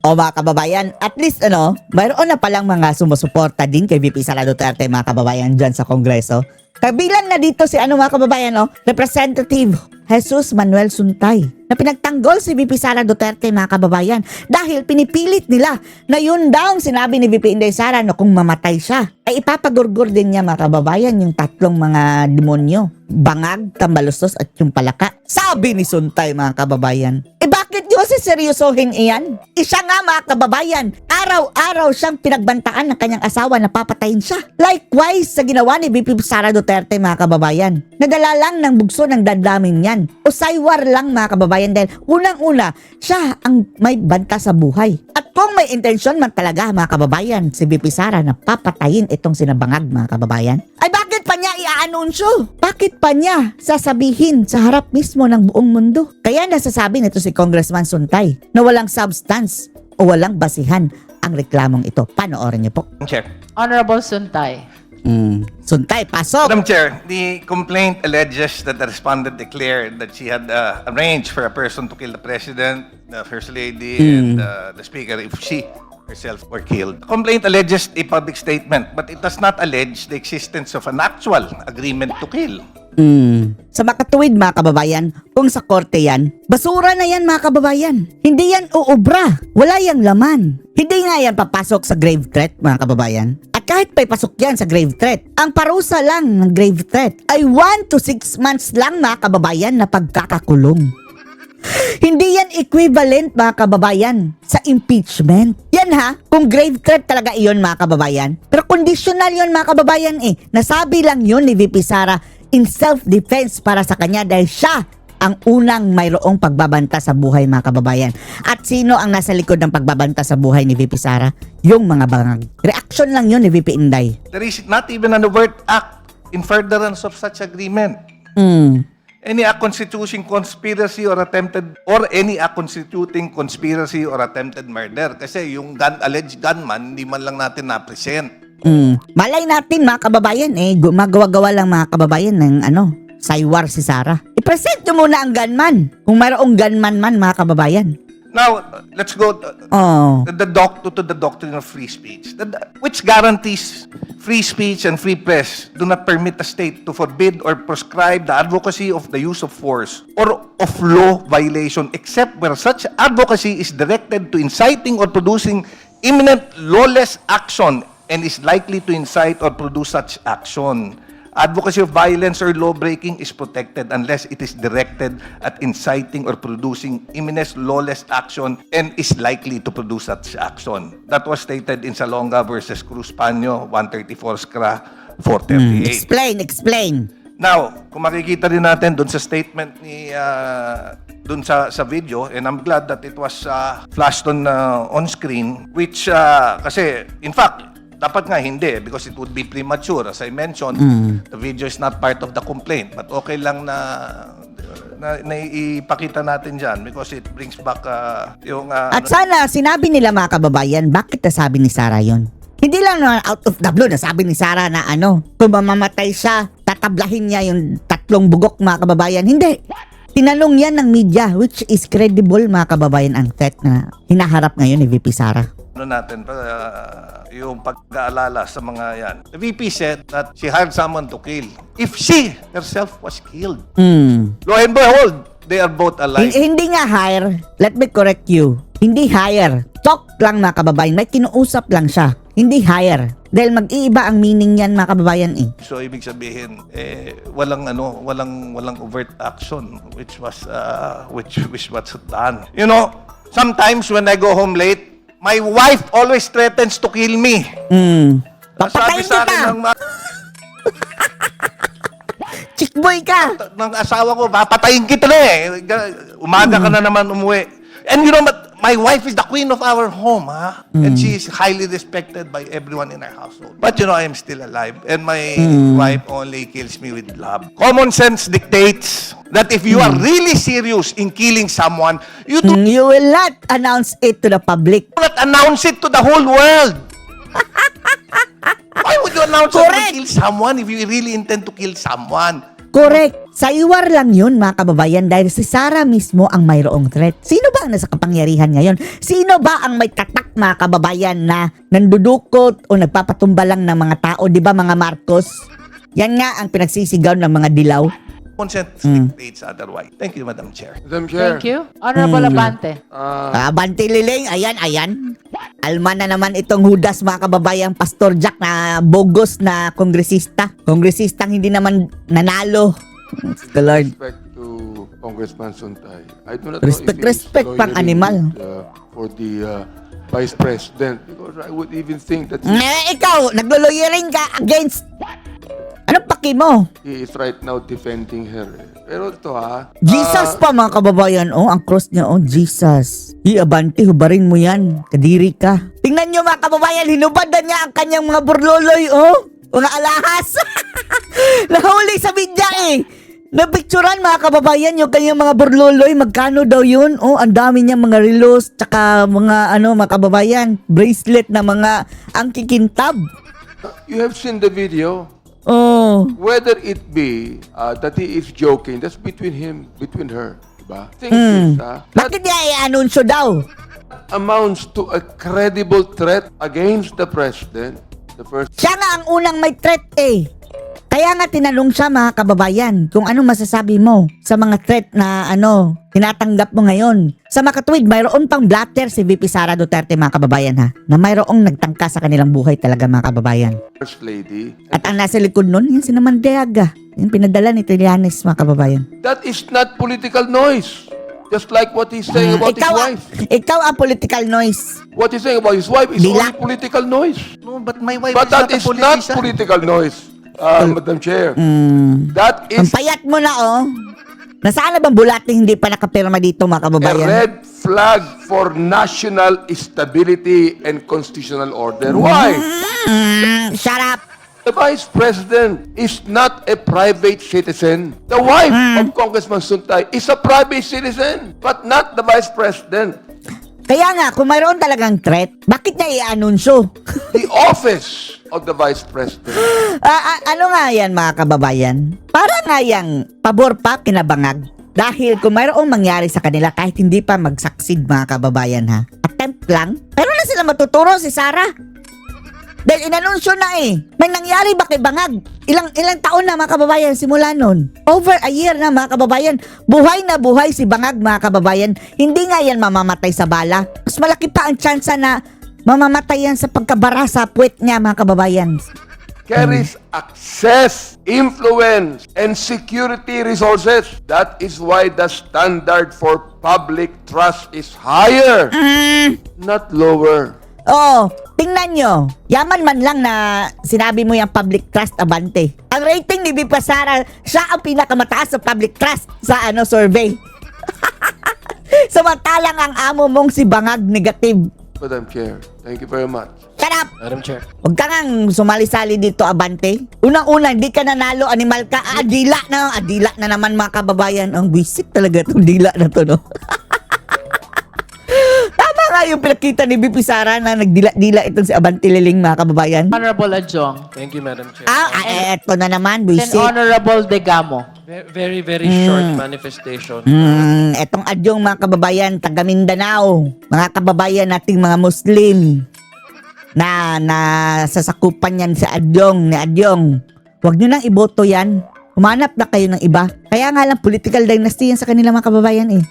O mga kababayan, at least mayroon na palang mga sumusuporta din kay VP Sara Duterte mga kababayan dyan sa Kongreso. Kabilang na dito si mga kababayan, Representative Jesus Manuel Suntay, na pinagtanggol si VP Sara Duterte mga kababayan dahil pinipilit nila na yun daw ang sinabi ni VP Inday Sara na kung mamatay siya ay ipapagurgur din niya mga kababayan yung tatlong mga demonyo, bangag, tambalustos at yung palaka. Sabi ni Suntay mga kababayan. Bakit nyo seryosohin iyan? Isa nga mga kababayan, araw-araw siyang pinagbantaan ng kanyang asawa na papatayin siya. Likewise sa ginawa ni VP Sara Duterte mga kababayan. Nadala lang ng bugso ng damdamin niyan. O saywar lang mga kababayan dahil unang-una siya ang may banta sa buhay. At kung may intensyon man talaga mga kababayan si VP Sara na papatayin itong sinabangag mga kababayan, ay bakit pa niya i-anunsyo? Bakit pa niya sasabihin sa harap mismo ng buong mundo? Kaya nasasabi nito si Congressman Suntay na walang substance o walang basihan ang reklamong ito. Panoorin niyo po. Chair. Honorable Suntay. Suntay, pasok! Madam Chair, the complaint alleges that the respondent declared that she had arranged for a person to kill the President, the First Lady, and the Speaker if she herself were killed. The complaint alleges a public statement, but it does not allege the existence of an actual agreement to kill. Sa makatuwid mga kababayan, kung sa korte yan, basura na yan mga kababayan. Hindi yan uubra. Wala yang laman. Hindi nga yan papasok sa grave threat mga kababayan. At kahit pa'y pasok yan sa grave threat, ang parusa lang ng grave threat ay 1 to 6 months lang mga kababayan na pagkakakulong. Hindi yan equivalent mga kababayan sa impeachment. Yan kung grave threat talaga iyon mga kababayan. Pero conditional yun mga kababayan Nasabi lang yun ni VP Sara in self-defense para sa kanya dahil siya ang unang mayroong pagbabanta sa buhay mga kababayan. At sino ang nasa likod ng pagbabanta sa buhay ni VP Sara? Yung mga bangag. Reaction lang yun ni VP Inday. There is not even an overt act in furtherance of such agreement. Any constituting conspiracy or attempted constituting conspiracy or attempted murder. Kasi yung alleged gunman, hindi man lang natin na-present. Malay natin mga kababayan gumagawa-gawa lang mga kababayan ng saywar si Sara. I-present nyo muna ang gunman. Kung mayroong gunman man mga kababayan. Now, let's go to the doctrine of free speech, which guarantees free speech and free press do not permit a state to forbid or prescribe the advocacy of the use of force or of law violation except where such advocacy is directed to inciting or producing imminent lawless action and is likely to incite or produce such action. Advocacy of violence or law-breaking is protected unless it is directed at inciting or producing imminent lawless action and is likely to produce such action. That was stated in Salonga versus Cruz Paño, 134 SCRA 438. Explain. Now, kung makikita rin natin dun sa statement ni dun sa video, and I'm glad that it was flashed on screen, which kasi in fact dapat nga hindi because it would be premature. As I mentioned, the video is not part of the complaint. But okay lang na ipakita natin dyan because it brings back yung... At sana sinabi nila mga kababayan, bakit nasabi ni Sara yon? Hindi lang naman out of the blue nasabi ni Sara na kung mamamatay siya, tatablahin niya yung tatlong bugok mga kababayan. Hindi. Tinanong yan ng media which is credible mga kababayan ang threat na hinaharap ngayon ni VP Sara. Natin yung pag-aalala sa mga yan. The VP said that she hired someone to kill. If she herself was killed. Lo and behold, they are both alive. Hindi nga hire. Let me correct you. Hindi hire. Talk lang mga kababayan. May kinuusap lang siya. Hindi hire. Dahil mag-iiba ang meaning yan mga kababayan So ibig sabihin walang overt action which was done. You know, sometimes when I go home late, my wife always threatens to kill me. Papatayin Sabi sa akin kita! ng Chickboy ka! ng asawa ko, papatayin kita na Umaga ka na naman umuwi. And you know, my wife is the queen of our home, and she is highly respected by everyone in our household. But you know, I am still alive, and my wife only kills me with love. Common sense dictates that if you are really serious in killing someone, you do You will not announce it to the public. not announce it to the whole world. Why would you announce that you Correct. kill someone if you really intend to kill someone? Correct. Saywar lang yun mga kababayan dahil si Sara mismo ang mayroong threat. Sino ba ang nasa kapangyarihan ngayon? Sino ba ang may tatak mga kababayan na nandudukot o nagpapatumba lang ng mga tao? Di ba mga Marcos? Yan nga ang pinagsisigaw ng mga dilaw. Consent dictates otherwise. Thank you, Madam Chair. Madam Chair. Thank you. Honorable Abante. Banti Liling, ayan. Alma na naman itong Judas mga kababayan, Pastor Jack na bogus na kongresista. Kongresistang hindi naman nanalo. The Lord. Respect to Congressman Suntay. I do not Respect, know if he's respect, pang loyally animal. for the Vice President because I would even think that Ikaw, nagloloyering ka against... Anong paki mo? he is right now defending her. Pero ito Jesus pa mga kababayan, ang cross niya, Jesus. Abante, hubarin mo yan. Kadiri ka. Tingnan nyo mga kababayan, hinubadan niya ang kanyang mga burloloy, mga alahas. Nahuli sa media Napicturan mga kababayan yung kanyang mga burloloy, magkano daw yun? Ang dami niya mga relos, tsaka mga mga kababayan, bracelet na mga ang kikintab. you have seen the video. Whether it be that he is joking, that's between her. Diba? Think this, Bakit niya i-anunsyo daw? amounts to a credible threat against the president. The first Siya nga ang unang may threat Kaya nga tinanong siya mga kababayan kung anong masasabi mo sa mga threat na tinatanggap mo ngayon. Sa makatuwid, mayroon pang blatter si VP Sara Duterte mga kababayan na mayroong nagtangka sa kanilang buhay talaga mga kababayan. First Lady. At ang nasa likod nun, yan si Namandeaga. Yung pinadala ni Trillanes mga kababayan. That is not political noise. Just like what he's saying about his wife. Ikaw ang political noise. What he's saying about his wife is Dila. only political noise. No, but my wife But is that not a is not politician. political noise, Madam Chair. That Ang is payat mo na Nasaan na bang bulating hindi pa nakapirma dito mga a kababayan? red flag for national stability and constitutional order. Why? Shut up! The Vice President is not a private citizen. The wife of Congressman Suntay is a private citizen, but not the Vice President. Kaya nga, kung mayroon talagang threat, bakit niya i-anunsyo? The office of the Vice President. Ano nga yan mga kababayan? Para nga yang pabor pa kinabangag. Dahil kung mayroong mangyari sa kanila kahit hindi pa mag-succeed mga kababayan attempt lang, pero na sila matuturo si Sara. Dahil inanunsyo na May nangyari ba kay Bangag? Ilang taon na mga kababayan simula nun? Over a year na mga kababayan. Buhay na buhay si Bangag mga kababayan. Hindi nga yan mamamatay sa bala. Mas malaki pa ang tsansa na mamamatay yan sa pagkabara sa puwet niya mga kababayan. Carries access, influence, and security resources. That is why the standard for public trust is higher, not lower. Tingnan nyo. Yaman man lang na sinabi mo yung public trust abante. Ang rating ni VP Sara, siya ang pinakamataas sa public trust sa survey. Samantalang ang amo mong si Bangag negative. Madam Chair, thank you very much. Shut up! Madam Chair. Huwag ka ngang sumali-sali dito, abante. Unang-una, hindi ka nanalo, animal ka. Adila na naman mga kababayan. Ang visit talaga itong dila na to, no? Tama nga yung pinakita ni VP Sara na nagdila-dila itong si Abante Liling mga kababayan. Honorable Adjong. Thank you, Madam Chair. Eto na naman, Then visit. Honorable Degamo. Very, very short manifestation. Etong adyong mga kababayan, taga Mindanao, mga kababayan nating mga Muslim na sasakupan yan si Adyong, ni Adyong. Huwag nyo nang iboto yan. Humanap na kayo ng iba. Kaya nga lang, political dynasty yan sa kanila mga kababayan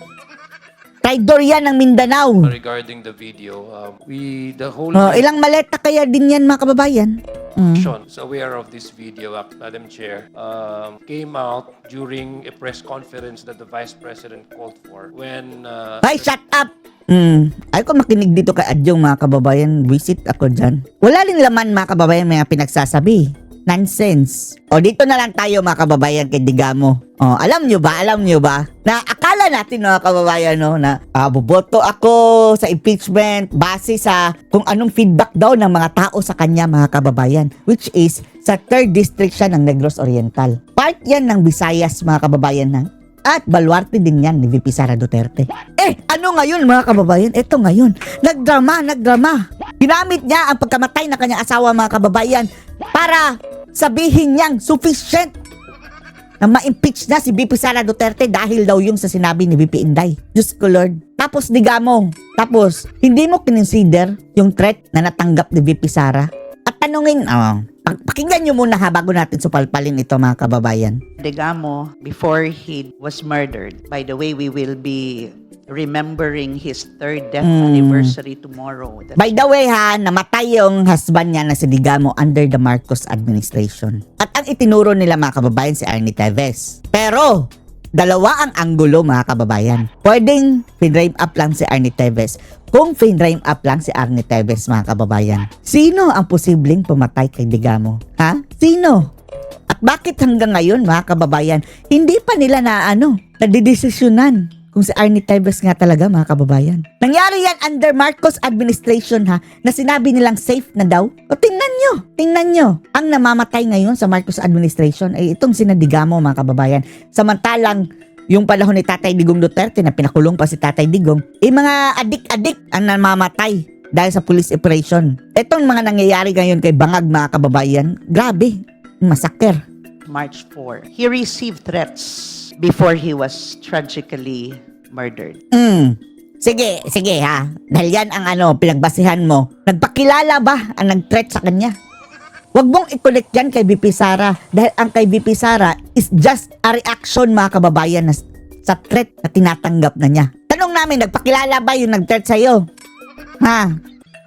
Traidor yan ng Mindanao. Regarding the video, the whole Ilang maleta kaya din yan mga kababayan? nation is aware of this video, Madam Chair, came out during a press conference that the Vice President called for when Ay, shut up! Ay ko makinig dito kay Adyong mga kababayan. Visit ako dyan. Wala rin laman mga kababayan mga pinagsasabi. Nonsense. Dito na lang tayo mga kababayan kay Digamo. Alam nyo ba na akala natin mga kababayan na boboto ako sa impeachment base sa kung anong feedback daw ng mga tao sa kanya mga kababayan, which is sa 3rd district siya ng Negros Oriental. Part yan ng Visayas mga kababayan at baluarte din yan ni VP Sara Duterte. Ano ngayon mga kababayan? Ito ngayon. Nagdrama. Ginamit niya ang pagkamatay ng kanyang asawa mga kababayan para sabihin niyang sufficient na ma-impeach na si VP Sara Duterte dahil daw yung sa sinabi ni VP Inday. Diyos ko Lord. Tapos digamo. Tapos, hindi mo kinonsider yung threat na natanggap ni VP Sara. At tanungin, pakinggan nyo muna ha bago natin supalpalin ito mga kababayan. Digamo, before he was murdered, by the way, we will be remembering his third death anniversary tomorrow. By the way ha, namatay yung husband niya na si Digamo under the Marcos administration. At ang itinuro nila mga kababayan si Arnie Teves. Pero, dalawa ang anggulo mga kababayan. Pwedeng pinrame up lang si Arnie Teves. Kung pinrame up lang si Arnie Teves mga kababayan. Sino ang posibleng pumatay kay Digamo? Ha? Sino? At bakit hanggang ngayon mga kababayan, hindi pa nila nadidesisyonan kung si Arnie Teves nga talaga mga kababayan. Nangyari yan under Marcos administration ha, na sinabi nilang safe na daw. O tingnan nyo. Ang namamatay ngayon sa Marcos administration ay itong sina Digamo mga kababayan. Samantalang yung panahon ni Tatay Digong Duterte na pinakulong pa si Tatay Digong, mga adik-adik ang namamatay dahil sa police operation. Itong mga nangyayari ngayon kay Bangag mga kababayan, grabe, masaker. March 4. He received threats before he was tragically murdered. Sige ha. Dahil yan ang pinagbasihan mo. Nagpakilala ba ang nag-threat sa kanya? Huwag mong i-connect yan kay VP Sara. Dahil ang kay VP Sara is just a reaction mga kababayan sa threat na tinatanggap na niya. Tanong namin, nagpakilala ba yung nag-threat sa'yo? Ha?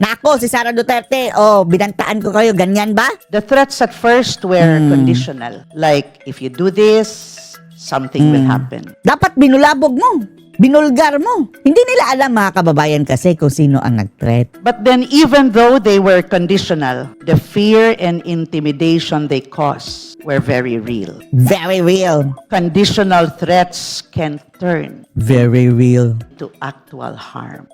Na ako, si Sara Duterte, binantaan ko kayo, ganyan ba? The threats at first were conditional. Like, if you do this, something will happen. Dapat binulabog mo. Binulgar mo. Hindi nila alam mga kababayan kasi kung sino ang nag-threat. But then, even though they were conditional, the fear and intimidation they caused were very real. Very real. Conditional threats can turn Very real. to actual harm.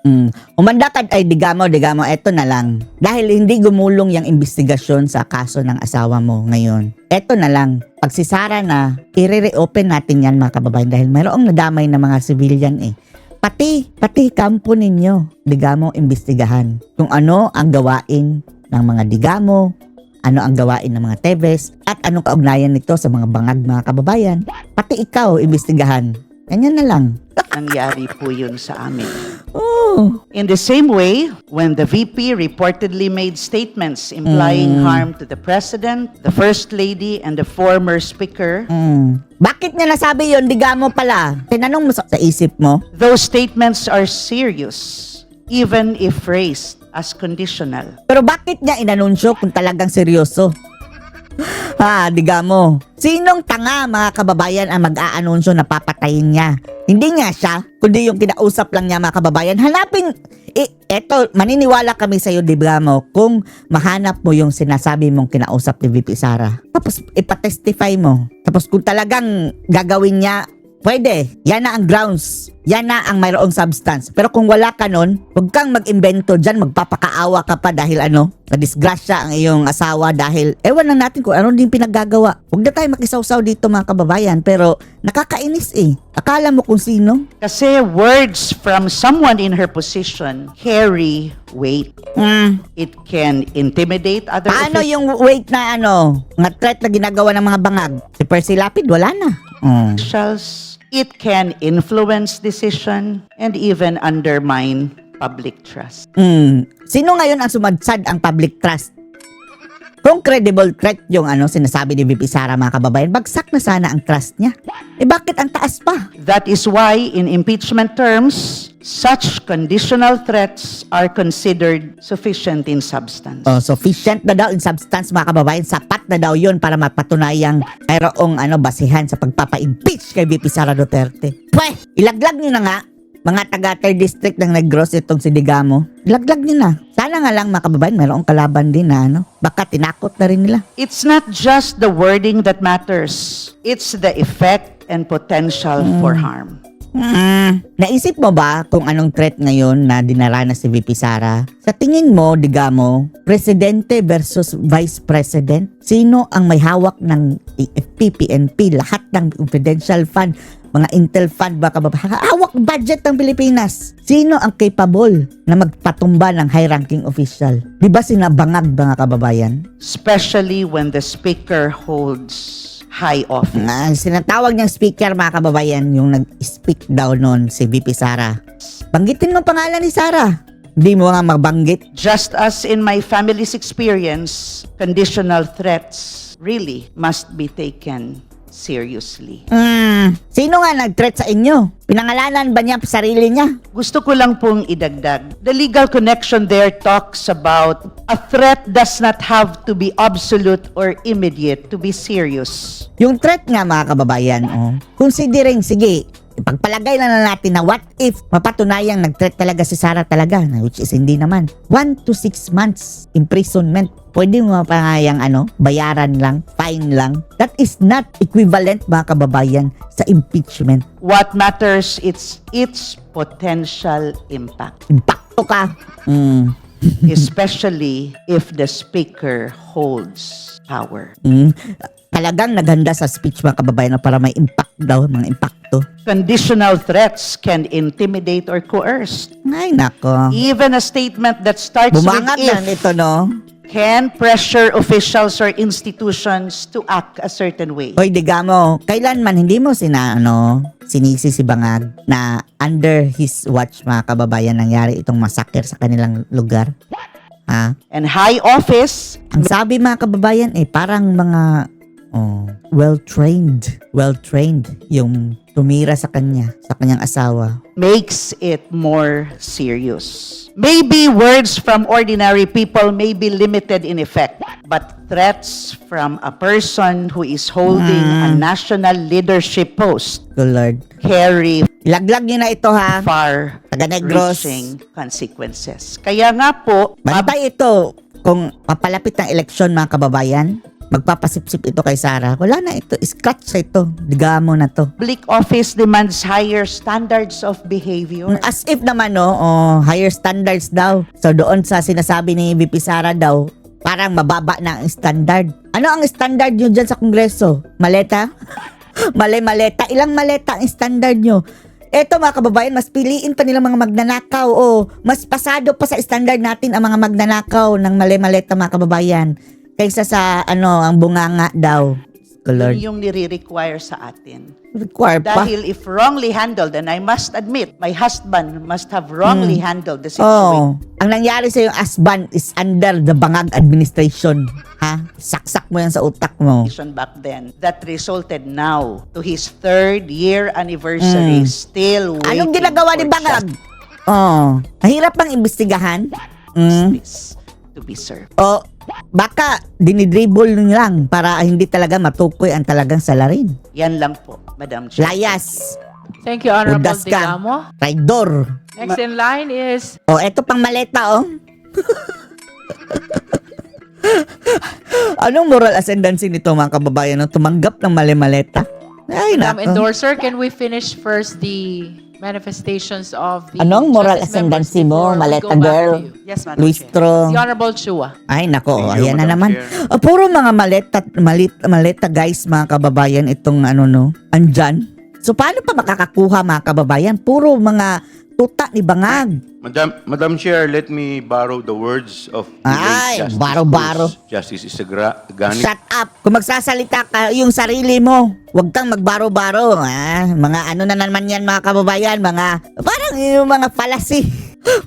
Umandakad ay Digamo, eto na lang. Dahil hindi gumulong yung investigasyon sa kaso ng asawa mo ngayon. Eto na lang. Pag si Sara na, i-reopen natin yan mga kababayan dahil mayroong nadamay na mga civilian eh. Pati kampo ninyo, Digamo, imbestigahan kung ano ang gawain ng mga Digamo, ano ang gawain ng mga Teves, at anong kaugnayan nito sa mga Bangag mga kababayan. Pati ikaw, imbestigahan. Ganyan na lang. Nangyari po yun sa amin. Oh. In the same way, when the VP reportedly made statements implying harm to the President, the First Lady, and the former Speaker, Bakit niya nasabi yon Digamo pala? Tinanong mo sa isip mo? those statements are serious, even if phrased as conditional. Pero bakit niya inanunsyo kung talagang seryoso? Ha, Digamo. Sinong tanga mga kababayan ang mag-aanunsyo na papatayin niya? Hindi nga siya, kundi yung kinausap lang niya mga kababayan. Hanapin, eto, maniniwala kami sa'yo, Digamo, kung mahanap mo yung sinasabi mong kinausap ni VP Sara. Tapos ipatestify mo. Tapos kung talagang gagawin niya, pwede. Yan na ang grounds. Yan na ang mayroong substance. Pero kung wala ka nun, huwag kang mag-invento dyan, magpapakaawa ka pa dahil na-disgrasya ang iyong asawa dahil ewan lang natin kung ano din pinaggagawa. Huwag na tayo makisawsaw dito mga kababayan, pero nakakainis eh. Akala mo kung sino? Kasi words from someone in her position carry weight. It can intimidate other Paano officials. yung weight na mga threat na ginagawa ng mga bangag? Si Percy Lapid, wala na. It can influence decision and even undermine public trust. Sino ngayon ang sumadsad ang public trust? Kung credible threat yung sinasabi ni VP Sara mga kababayan, bagsak na sana ang trust niya. Bakit ang taas pa? That is why in impeachment terms, such conditional threats are considered sufficient in substance. Sufficient na daw in substance mga kababayan. Sapat na daw yun para mapatunayang mayroong basihan sa pagpapa-impeach kay VP Sara Duterte. Ilaglag nyo na nga mga taga 3rd District ng Negros itong si Digamo. Ilaglag nyo na. Sana nga lang mga kababayan mayroong kalaban din na baka tinakot na rin nila. It's not just the wording that matters. It's the effect and potential for harm. Naisip mo ba kung anong threat ngayon na dinaranas si VP Sara? Sa tingin mo, Digamo, Presidente versus Vice President, sino ang may hawak ng AFP, PNP, lahat ng confidential fund, mga intel fund, hawak budget ng Pilipinas? Sino ang capable na magpatumba ng high-ranking official? Di ba sina Bangag mga kababayan? Especially when the speaker holds high office. Sinatawag niyang speaker, mga kababayan, yung nag-speak daw noon si VP Sara. Banggitin mo ang pangalan ni Sara. Hindi mo nga mabanggit. Just as in my family's experience, conditional threats really must be taken seriously. Sino nga nag-threat sa inyo? Pinangalanan ba niya sarili niya? Gusto ko lang pong idagdag. The legal connection there talks about a threat does not have to be absolute or immediate to be serious. Yung threat nga, mga kababayan, considering, sige, ipagpalagay na natin na what if mapatunayang nag-threat talaga si Sara talaga, which is hindi naman. 1 to 6 months imprisonment. Pwede mo mapangayang bayaran lang, fine lang. That is not equivalent, mga kababayan, sa impeachment. What matters is its potential impact, Impacto ka. especially if the speaker holds power. Talagang naganda sa speech, mga kababayan, para may impact daw, mga impacto. Conditional threats can intimidate or coerce. Ay, nako. Even a statement that starts Bumangag with na if nito, no? can pressure officials or institutions to act a certain way. Hoy, digamo, kailanman hindi mo sinisi si Bangag na under his watch, mga kababayan, nangyari itong massacre sa kanilang lugar. Ha? And high office Ang sabi, mga kababayan, parang mga well-trained yung tumira sa kanyang asawa. makes it more serious. Maybe words from ordinary people may be limited in effect, but threats from a person who is holding a national leadership post Good Lord. carry Ilaglag niyo na ito, ha? Taga-Negros. far-reaching consequences. Kaya nga po, Bantay ito. Kung papalapit ng eleksyon, mga kababayan, magpapasipsip ito kay Sara. Wala na ito. Scratch sa ito. Digamo na to. public office demands higher standards of behavior. As if naman, higher standards daw. So doon sa sinasabi ni VP Sara daw, parang mababa na ang standard. Ano ang standard nyo dyan sa Kongreso? Maleta? Maleta. Ilang maleta ang standard nyo? Eto, mga kababayan, mas piliin pa nilang mga magnanakaw. Mas pasado pa sa standard natin ang mga magnanakaw ng maleta, mga kababayan. Kaysa sa ang bunganga daw. Lord. Yun yung nire-require sa atin. Require pa. Dahil if wrongly handled, and I must admit, my husband must have wrongly handled the situation. Ang nangyari sa yung husband is under the Bangag administration. Ha? Saksak mo yan sa utak mo. Back then that resulted now to his 3rd year anniversary, still waiting Anong ginagawa ni for Bangag? Mahirap bang imbestigahan? justice to be served. Baka dinidribble nyo lang para hindi talaga matukoy ang talagang salarin. Yan lang po, Madam Chair. Layas. Thank you, Honorable Udas ka. Digamo. Traidor. Next in line is Eto pang maleta, Anong moral ascendancy nito, mga kababayan, tumanggap ng mali-maleta? Ay, Madam nako. Endorser. Can we finish first the manifestations of the Anong moral justice members ascendancy mo, before we maleta go back girl? to you? Yes, Madam Luis Chair. Tro. The Honorable Chua. Ay, nako. Thank you, Ayan na Madam naman. Chair. Puro mga maleta guys, mga kababayan, itong andyan. So, paano pa makakakuha, mga kababayan? Puro mga tuta ni Bangag. Madam Chair, let me borrow the words of the Ay, late Justice baro-baro. Cruz, Justice Isagani. Shut up! Kung magsasalita ka yung sarili mo, huwag kang magbaro-baro. Mga na naman yan, mga kababayan, parang yung mga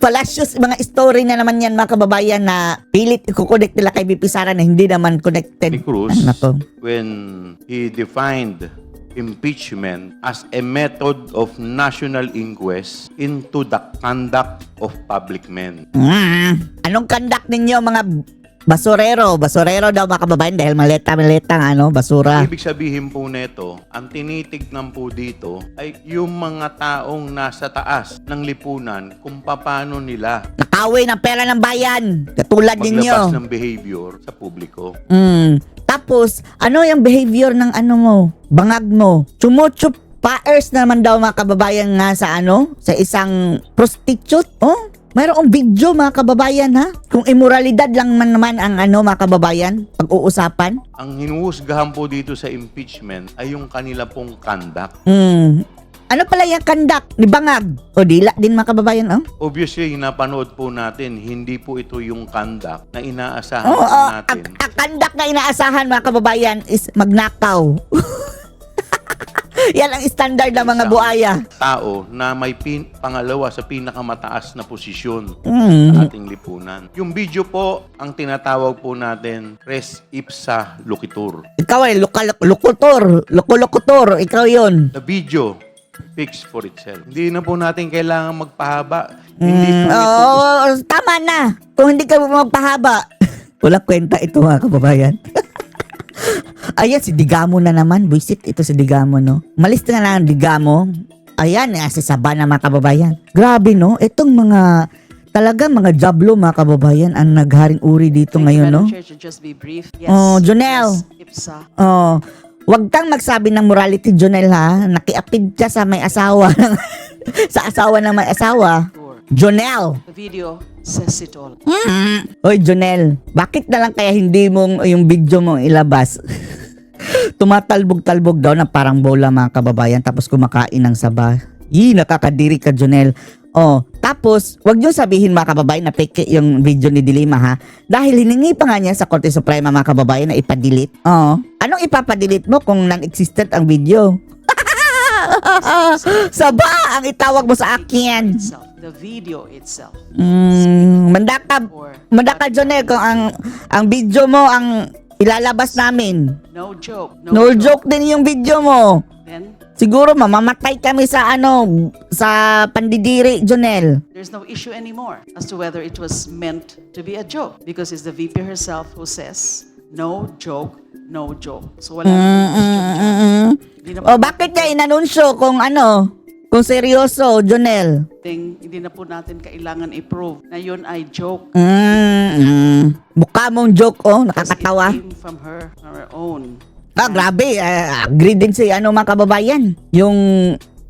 fallacious, mga story na naman yan, mga kababayan, na pilit ikukonect nila kay VP Sara na hindi naman connected. Ni Cruz, Ay, nako. when he defined impeachment as a method of national inquest into the conduct of public men. Anong conduct ninyo, mga basurero? Basurero daw, mga kababayan, dahil maleta basura. Ibig sabihin po nito, ang tinitignan po dito ay yung mga taong nasa taas ng lipunan kung paano nila Nakawin ang pera ng bayan. Katulad maglabas ninyo. ng behavior sa publiko. Tapos, ano yung behavior ng mo? Bangag mo. Chumuchup paers naman daw, mga kababayan, nga sa sa isang prostitute. Mayroong video, mga kababayan, ha? Kung immoralidad lang naman ang mga kababayan, pag-uusapan. Ang hinuhusgahan po dito sa impeachment ay yung kanila pong conduct. Ano pala yung kandak ni Bangag? O dila din mga kababayan, oh. Obviously, napanood po natin, hindi po ito yung conduct na inaasahan Oo, po natin. ang kandak na inaasahan mga kababayan is magnakaw. Yan ang standard ng mga Isang buaya. Tao na may pangalawa sa pinakamataas na posisyon Mm. sa ating lipunan. Yung video po, ang tinatawag po natin, res ipsa loquitur. Ikaw ay lokulokutor. Ikaw yon. The video speaks for itself. Hindi na po natin kailangan magpahaba. Hindi po ito Oo, tama na. Kung hindi ka magpahaba. Walang kwenta ito mga kababayan. Ayan, si Digamo na naman. Buisit, ito si Digamo, no? Malis na lang ang Digamo. Ayan, si Saba na mga kababayan. Grabe, no? Itong mga, talaga mga jablo mga kababayan ang nagharing uri dito ngayon, no? Chair, to just be brief. Yes. Oh, Jonel. Yes, IPSA. Oh, wag kang magsabi ng morality, Jonel, ha? Nakiapid ka sa may asawa. Sa asawa ng may asawa. Jonel. The video says it all. Oy, Jonel, bakit na lang kaya hindi mong yung video mong ilabas? Tumatalbog-talbog daw na parang bola mga kababayan tapos kumakain ng saba. Nakakadiri ka, Jonel. Oh, tapos, wag niyo sabihin mga kababayan na fake yung video ni Dilima, ha? Dahil hiningi pa nga niya sa Korte Suprema mga kababayan na ipadelete. Oh, anong ipapadelete mo kung non-existent ang video? Saba ang itawag mo sa akin. Itself. The video itself. Mandaka, Jonel, kung ang video mo ang ilalabas namin. No joke. No joke din yung video mo. Then, Siguro mamamatay kami sa sa pandidiri, Jonel. there's no issue anymore as to whether it was meant to be a joke because it's the VP herself who says, no joke, no joke. So wala nang question. Hindi na po O bakit niya inanunsyo kung kung seryoso, Jonel? hindi na po natin kailangan i-prove na yun ay joke. Mukha mong joke, Because nakakatawa. it came from her own. Grabe, agree din si mga kababayan. Yung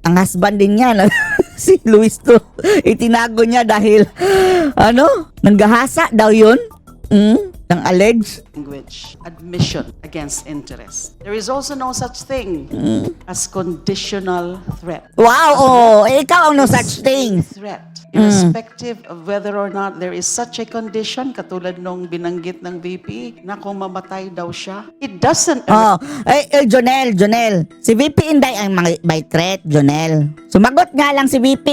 ang husband din niya, si Luis to, itinago niya dahil, nanggahasa daw yun. Ng alleged. Language, admission against interest. There is also no such thing as conditional threat. Wow, ikaw ang no such thing. Threat. Irrespective of whether or not there is such a condition, katulad nung binanggit ng VP, na kung mamatay daw siya, it doesn't Jonel. Si VP Inday ang may threat, Jonel. Sumagot nga lang si VP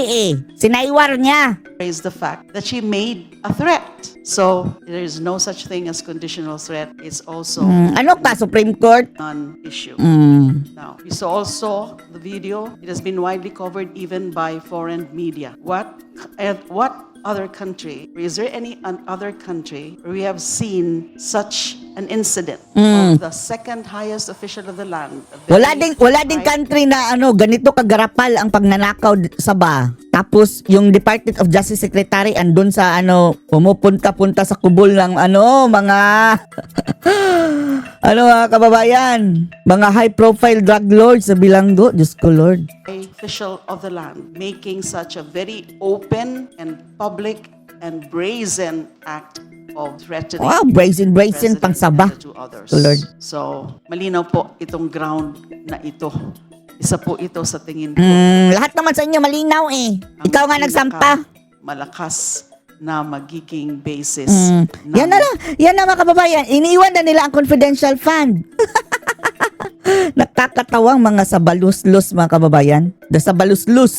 Sinaywar niya. erase the fact that she made a threat. So, there is no such thing as conditional threat. It's also Ano ka, Supreme Court? non-issue. Now, we saw also the video. It has been widely covered even by foreign media. What other country, or is there any other country where we have seen such an incident of the second highest official of the land? a very Wala ding high- country na ganito kagarapal ang pagnanakaw sa ba. Tapos yung Department of Justice Secretary andun sa pumupunta-punta sa kubol ng mga mga kababayan, mga high profile drug lords sa Bilanggo, Diyos ko Lord. official of the land making such a very open and public and brazen act of threatening Wow, brazen President pang saba. and to others. Lord. So, malinaw po itong ground na ito. Isa po ito sa tingin ko. Lahat naman sa inyo malinaw ang Ikaw nga nagsampa. malakas na magiging basis. Yan na lang. Yan na mga kababayan. Iniwan na nila ang confidential fund. Nakakatawang mga sabaluslos mga kababayan. The sabaluslos.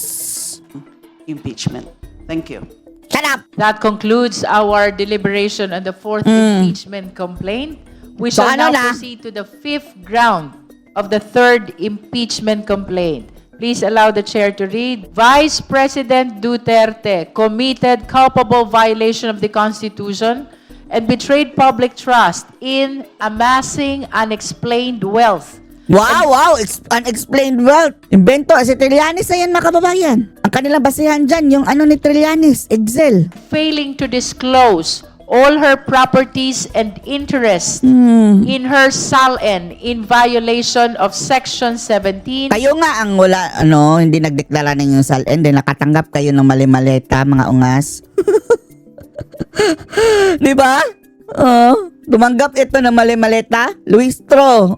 Impeachment. Thank you. Shut up! That concludes our deliberation on the fourth impeachment complaint. We So, shall now na? proceed to the fifth ground of the third impeachment complaint. Please allow the chair to read. Vice President Duterte committed culpable violation of the Constitution and betrayed public trust in amassing unexplained wealth. Wow! Unexplained wealth. Invento. Si Trillanes na yan mga kababayan. Ang kanilang basihan dyan, yung ni Trillanes, Excel. Failing to disclose all her properties and interests in her SALN in violation of Section 17. Kayo nga ang wala, hindi nagdeklara ng yung SALN, then nakatanggap kayo ng mali-maleta, mga ungas. Di ba? Tumanggap ito ng mali-maleta? Luistro,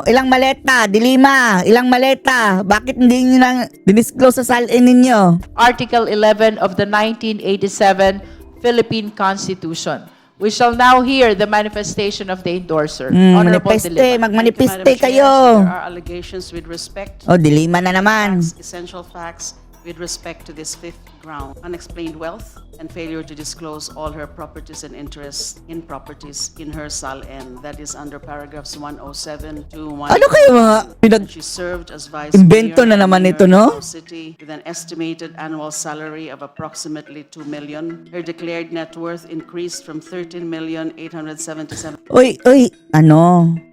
ilang maleta? Dilima, ilang maleta? Bakit hindi nyo nang dinisclose sa salin ninyo? Article 11 of the 1987 Philippine Constitution. We shall now hear the manifestation of the endorser. Honorable Manifeste, Dilima. magmanifeste Madam Chair, kayo. There are allegations with respect Dilima na naman. essential facts with respect to this fifth ground, unexplained wealth and failure to disclose all her properties and interests in properties in her SALN. That is under paragraphs 107 to 1. Ano kayo mga She served as vice Invento mayor na naman of ito, no? Davao City with an estimated annual salary of approximately 2 million. Her declared net worth increased from 13,877,000 Uy,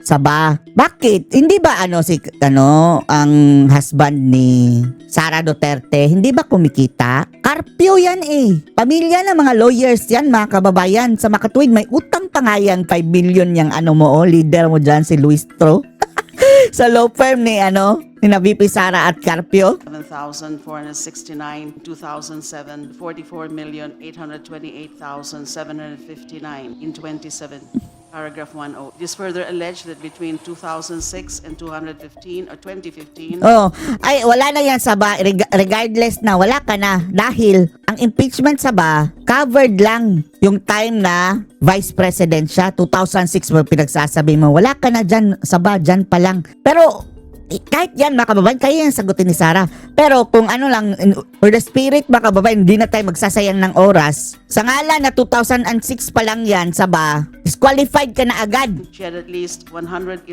Saba. Bakit? Hindi ba ang husband ni Sara Duterte, hindi ba kumikita? Karpyo yan Pamilya ng mga lawyers yan, mga kababayan. Sa makatuwid, may utang pa nga yan, 5 billion yung leader mo dyan, si Luistro. Sa law firm ni na VP Sara at Carpio. 7,469, 2007, 44,828,759 in 27. Paragraph 10. It is further alleged that between 2006 and 2015 or 2015, Wala na yan, Saba. Regardless na, wala ka na. Dahil, ang impeachment, Saba, covered lang yung time na Vice President siya. 2006 mo pinagsasabi mo. Wala ka na dyan, Saba, dyan pa lang. Pero, kahit yan, mga kababayan, kaya yan sagutin ni Sara. Pero kung for the spirit, mga kababayan, hindi na tayo magsasayang ng oras. Sa ngalan na 2006 pa lang yan, Saba, disqualified ka na agad. she had at least 111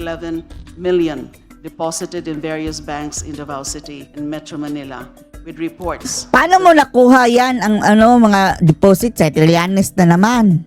million deposited in various banks in Davao City and Metro Manila with reports. Paano mo nakuha yan ang mga deposit sa Trillanes na naman?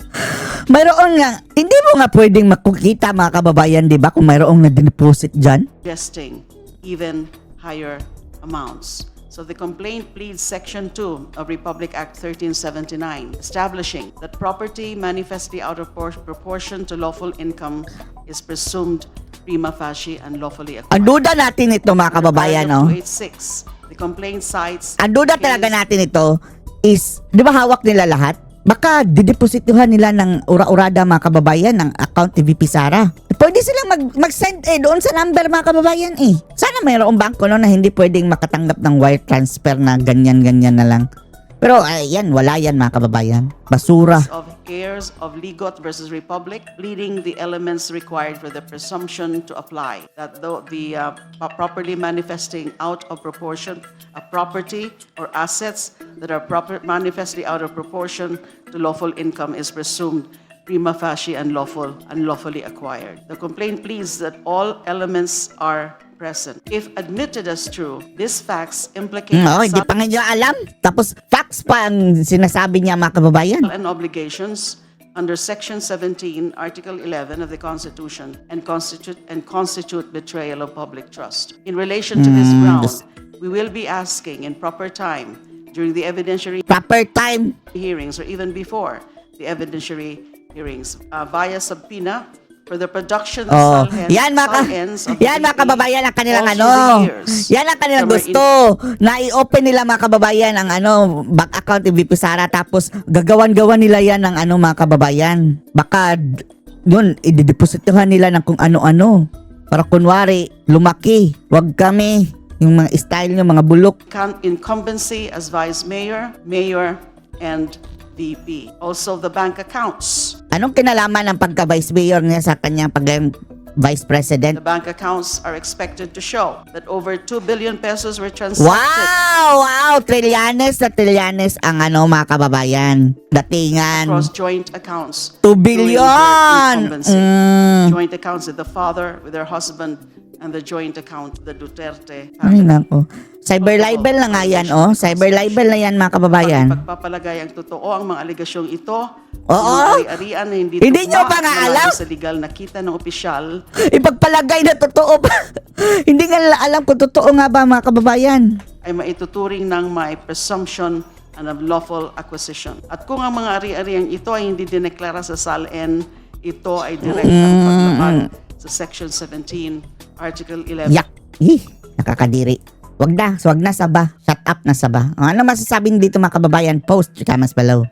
Mayroon nga, hindi mo nga pwedeng makukita, mga kababayan, di ba, kung mayroong na-deposit dyan? Suggesting even higher amounts. So the complaint pleads Section 2 of Republic Act 1379, establishing that property manifestly out of proportion to lawful income is presumed prima facie and lawfully acquired. Ang duda natin ito, mga kababayan, Paragraph 286, the complaint cites Ang duda talaga natin ito is, di ba hawak nila lahat? Baka dideposituhan nila ng ura-urada, mga kababayan, ng account ni VP Sara. Pwede silang mag-send doon sa number, mga kababayan Sana mayroong bangko na hindi pwedeng makatanggap ng wire transfer na ganyan-ganyan na lang. Pero wala yan, mga kababayan. Basura. of heirs of Ligot versus Republic, pleading the elements required for the presumption to apply. That though the properly manifesting out of proportion, a property or assets that are manifestly out of proportion to lawful income is presumed prima facie and unlawfully acquired. The complaint pleads that all elements are present. If admitted as true, these facts implicate Hindi pa nga niya alam. Tapos facts pa ang sinasabi niya, mga kababayan. and obligations under Section 17, Article 11 of the Constitution and constitute betrayal of public trust. In relation to this ground, we will be asking in proper time during the evidentiary Proper time. hearings or even before the evidentiary hearings via subpoena for the production of Yan mga kababayan ang kanilang Yan ang kanilang gusto. Na i-open nila, mga kababayan, ang bank account ni VP Sara, tapos gagawan-gawan nila yan ng mga kababayan. Baka yun, i-depositohan nila ng kung ano-ano. Para kunwari, lumaki. Wag kami. Yung mga style nyo, mga bulok. incumbency as vice mayor, and VP. Also the bank accounts. Anong kinalaman ng pagka-vice mayor niya sa kanyang pag-vice president? The bank accounts are expected to show that over 2 billion pesos were transacted Wow! Trillanes na Trillanes ang mga kababayan. Datingan. across joint accounts. 2 during billion! their incumbency. Joint accounts with the father, with her husband, and the joint account, the Duterte Ay, family. nako. Cyber libel na nga yan, Cyber libel na yan, mga kababayan. Pagpapalagay ang totoo ang mga aligasyong ito. Oo. Mga ari-arian na hindi Hindi nyo tugma pa nga na alam? sa legal na kita ng opisyal Ipagpalagay na totoo pa. Hindi nga nila alam kung totoo nga ba, mga kababayan. ay maituturing ng may presumption and of lawful acquisition. At kung ang mga ari-ariang ito ay hindi dineklara sa SALN, ito ay direktang paglabag sa Section 17, Article 11. Yak. Nakakadiri. Wag na, Saba. Shut up na, Saba. Ano masasabi dito, mga kababayan? Post your comments below.